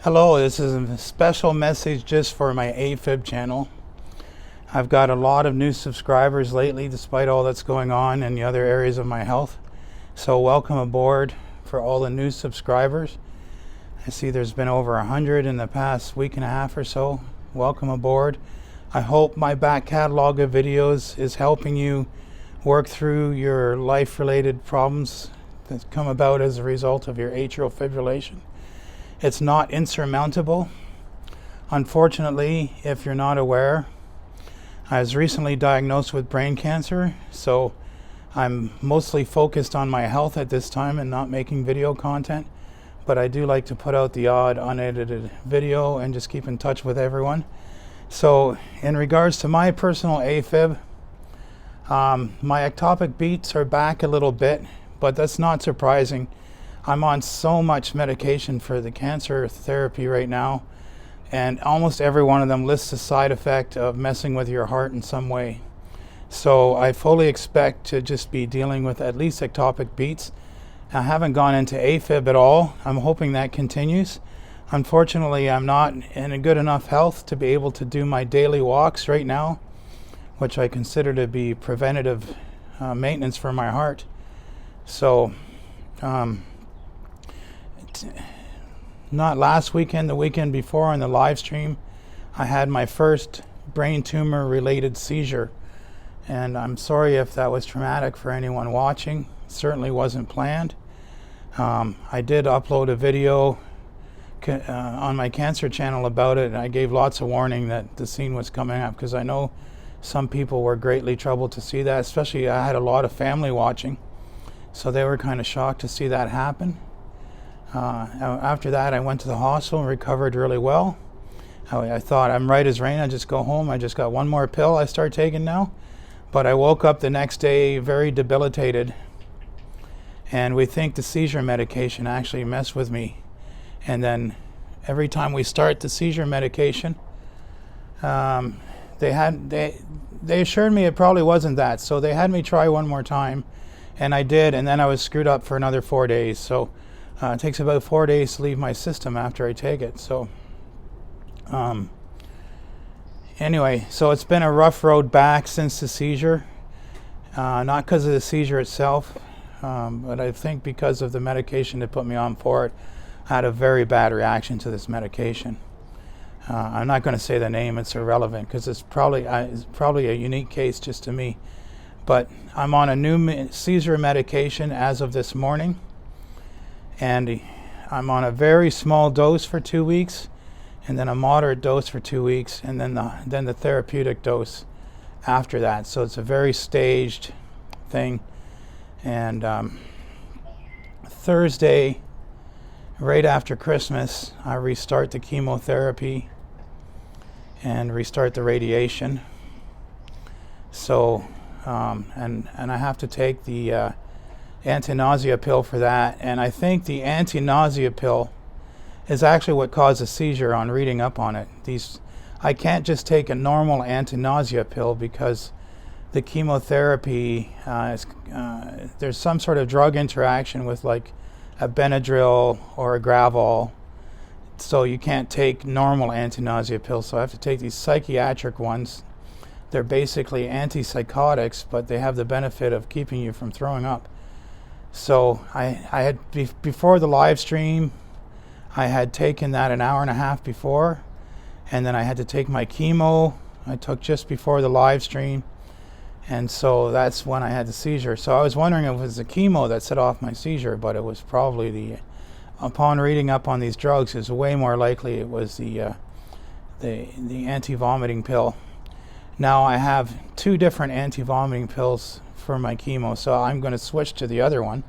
Hello, this is a special message just for my Afib channel. I've got a lot of new subscribers lately despite all that's going on in the other areas of my health. So welcome aboard for all the new subscribers. I see there's been over 100 in the past week and a half or so. Welcome aboard. I hope my back catalog of videos is helping you work through your life-related problems that come about as a result of your atrial fibrillation. It's not insurmountable. Unfortunately, if you're not aware, I was recently diagnosed with brain cancer, so I'm mostly focused on my health at this time and not making video content, but I do like to put out the odd unedited video and just keep in touch with everyone. So in regards to my personal AFib, my ectopic beats are back a little bit, but that's not surprising. I'm on so much medication for the cancer therapy right now, and almost every one of them lists a side effect of messing with your heart in some way. So I fully expect to just be dealing with at least ectopic beats. I haven't gone into AFib at all. I'm hoping that continues. Unfortunately, I'm not in a good enough health to be able to do my daily walks right now, which I consider to be preventative maintenance for my heart. So not last weekend, the weekend before on the live stream, I had my first brain tumor related seizure, and I'm sorry if that was traumatic for anyone watching. It certainly wasn't planned. I did upload a video on my cancer channel about it, and I gave lots of warning that the scene was coming up because I know some people were greatly troubled to see that, especially I had a lot of family watching, so they were kind of shocked to see that happen. After that, I went to the hospital and recovered really well. I thought I'm right as rain, I just go home. I just got one more pill I start taking now. But I woke up the next day very debilitated, and we think the seizure medication actually messed with me. And then every time we start the seizure medication, they assured me it probably wasn't that. So they had me try one more time, and I did, and then I was screwed up for another 4 days. So it takes about 4 days to leave my system after I take it. So anyway, so it's been a rough road back since the seizure. Not because of the seizure itself, but I think because of the medication that put me on for it. I had a very bad reaction to this medication. I'm not going to say the name, it's irrelevant because it's probably a unique case just to me. But I'm on a new seizure medication as of this morning, and I'm on a very small dose for 2 weeks, and then a moderate dose for 2 weeks, and then the therapeutic dose after that. So it's a very staged thing. And Thursday, right after Christmas, I restart the chemotherapy and restart the radiation. So and I have to take the anti-nausea pill for that, and I think the anti-nausea pill is actually what caused a seizure on reading up on it. I can't just take a normal anti-nausea pill because the chemotherapy there's some sort of drug interaction with like a Benadryl or a Gravol, so you can't take normal anti-nausea pills. So I have to take these psychiatric ones. They're basically antipsychotics, but they have the benefit of keeping you from throwing up. So I had, before the live stream, I had taken that an hour and a half before, and then I had to take my chemo I took just before the live stream, and so that's when I had the seizure. So I was wondering if it was the chemo that set off my seizure, but it was probably upon reading up on these drugs, it's way more likely it was the anti-vomiting pill. Now I have 2 different anti-vomiting pills for my chemo, so I'm going to switch to the other one,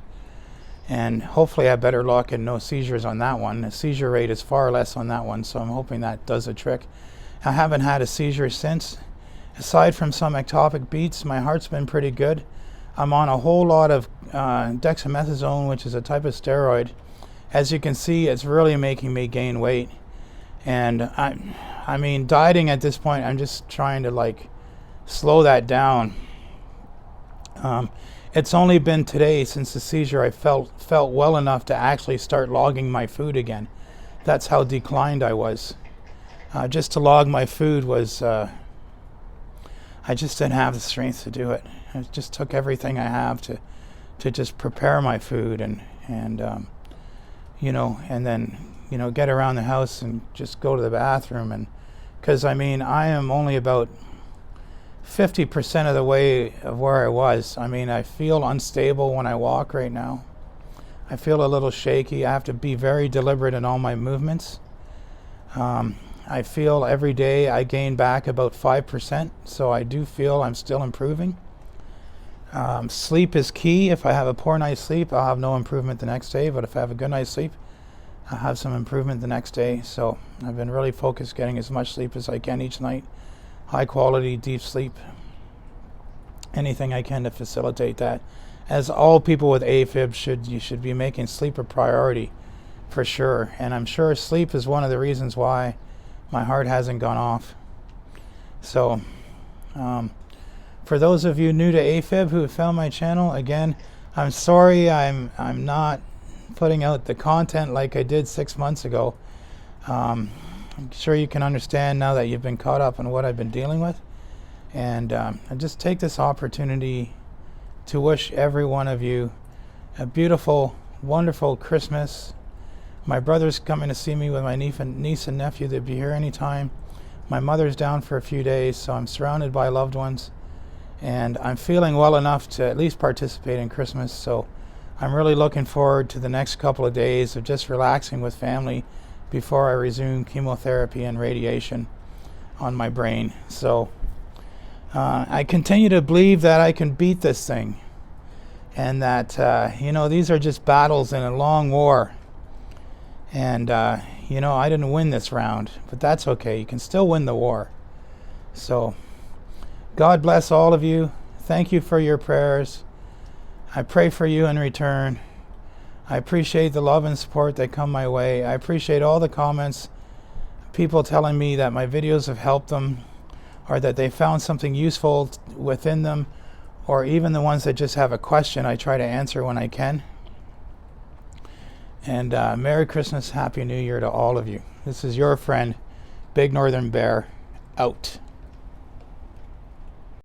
and hopefully I have better luck and no seizures on that one. The seizure rate is far less on that one, so I'm hoping that does the trick. I haven't had a seizure since. Aside from some ectopic beats, my heart's been pretty good. I'm on a whole lot of dexamethasone, which is a type of steroid. As you can see, it's really making me gain weight, and I mean, dieting at this point, I'm just trying to like slow that down. It's only been today since the seizure I felt well enough to actually start logging my food again. That's how declined I was. Just to log my food was, I just didn't have the strength to do it. It just took everything I have to just prepare my food and and then, get around the house and just go to the bathroom. And because I am only about 50% of the way of where I was. I feel unstable when I walk right now. I feel a little shaky. I have to be very deliberate in all my movements. I feel every day I gain back about 5%, so I do feel I'm still improving. Sleep is key. If I have a poor night's sleep, I'll have no improvement the next day, but if I have a good night's sleep, I'll have some improvement the next day. So I've been really focused getting as much sleep as I can each night. High quality, deep sleep. Anything I can to facilitate that. As all people with AFib you should be making sleep a priority for sure. And I'm sure sleep is one of the reasons why my heart hasn't gone off. So for those of you new to AFib who have found my channel, again, I'm sorry I'm not putting out the content like I did 6 months ago. I'm sure you can understand now that you've been caught up on what I've been dealing with. And I just take this opportunity to wish every one of you a beautiful, wonderful Christmas. My brother's coming to see me with my niece and nephew. They'll be here anytime. My mother's down for a few days, so I'm surrounded by loved ones. And I'm feeling well enough to at least participate in Christmas. So I'm really looking forward to the next couple of days of just relaxing with family before I resume chemotherapy and radiation on my brain. So I continue to believe that I can beat this thing, and that these are just battles in a long war, and I didn't win this round, but that's okay. You can still win the war. So God bless all of you. Thank you for your prayers. I pray for you in return. I appreciate the love and support that come my way. I appreciate all the comments, people telling me that my videos have helped them, or that they found something useful within them, or even the ones that just have a question. I try to answer when I can. And Merry Christmas, Happy New Year to all of you. This is your friend, Big Northern Bear, out.